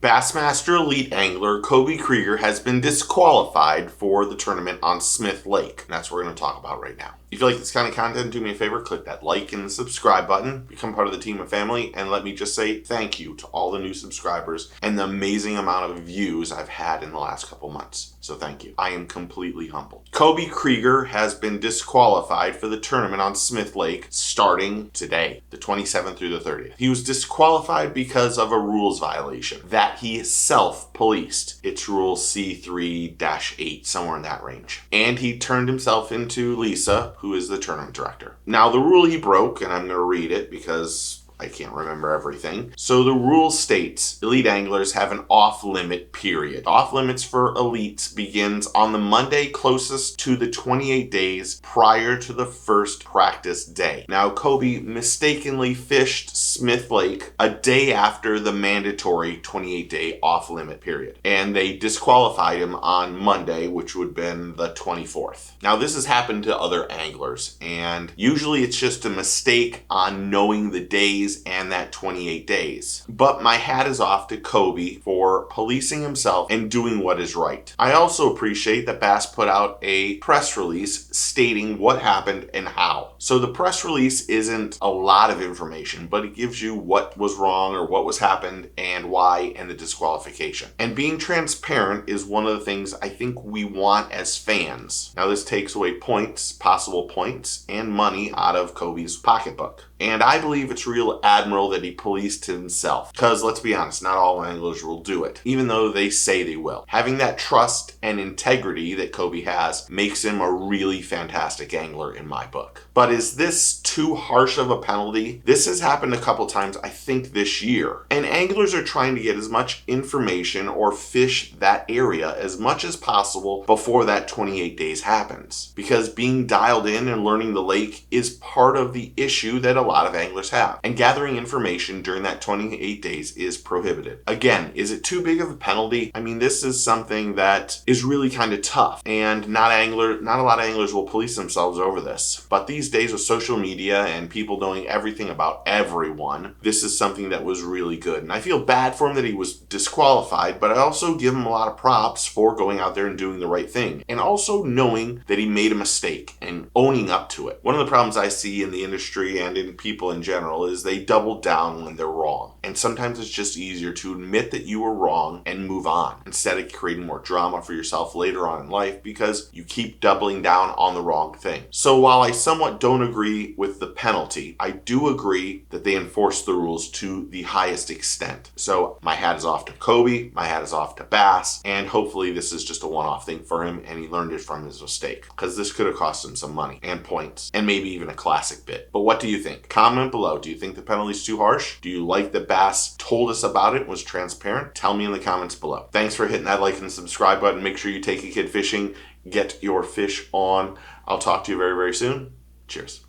Bassmaster Elite angler Koby Kreiger has been disqualified for the tournament on Smith Lake. And that's what we're going to talk about right now. If you like this kind of content, do me a favor, click that like and subscribe button, become part of the team and family, and let me just say thank you to all the new subscribers and the amazing amount of views I've had in the last couple months. So thank you. I am completely humbled. Koby Kreiger has been disqualified for the tournament on Smith Lake starting today, the 27th through the 30th. He was disqualified because of a rules violation that he self-policed. It's rule C3-8, somewhere in that range. And he turned himself into Lisa, who is the tournament director. Now, the rule he broke, and I'm going to read it because I can't remember everything. So the rule states elite anglers have an off-limit period. Off-limits for elites begins on the Monday closest to the 28 days prior to the first practice day. Now, Koby mistakenly fished Smith Lake a day after the mandatory 28-day off-limit period. And they disqualified him on Monday, which would have been the 24th. Now, this has happened to other anglers, and usually it's just a mistake on knowing the days and that 28 days. But my hat is off to Koby for policing himself and doing what is right. I also appreciate that Bass put out a press release stating what happened and how. So the press release isn't a lot of information, but it gives you what was wrong or what was happened and why and the disqualification. And being transparent is one of the things I think we want as fans. Now this takes away points, possible points, and money out of Koby's pocketbook. And I believe it's real admirable that he policed himself. Because let's be honest, not all anglers will do it, even though they say they will. Having that trust and integrity that Koby has makes him a really fantastic angler in my book. But is this too harsh of a penalty? This has happened a couple times, I think, this year. And anglers are trying to get as much information or fish that area as much as possible before that 28 days happens. Because being dialed in and learning the lake is part of the issue that a lot of anglers have. And gathering information during that 28 days is prohibited. Again, is it too big of a penalty? I mean, this is something that is really kind of tough. And not a lot of anglers will police themselves over this. But these days with social media and people knowing everything about everyone, this is something that was really good. And I feel bad for him that he was disqualified, but I also give him a lot of props for going out there and doing the right thing. And also knowing that he made a mistake and owning up to it. One of the problems I see in the industry and in people in general is they double down when they're wrong. And sometimes it's just easier to admit that you were wrong and move on instead of creating more drama for yourself later on in life because you keep doubling down on the wrong thing. So while I somewhat don't agree with the penalty, I do agree that they enforce the rules to the highest extent. So my hat is off to Koby, my hat is off to Bass, and hopefully this is just a one-off thing for him and he learned it from his mistake because this could have cost him some money and points and maybe even a classic bit. But what do you think? Comment below. Do you think the penalty's too harsh? Do you like that Bass told us about it, was transparent? Tell me in the comments below. Thanks for hitting that like and subscribe button. Make sure you take a kid fishing. Get your fish on. I'll talk to you very, very soon. Cheers.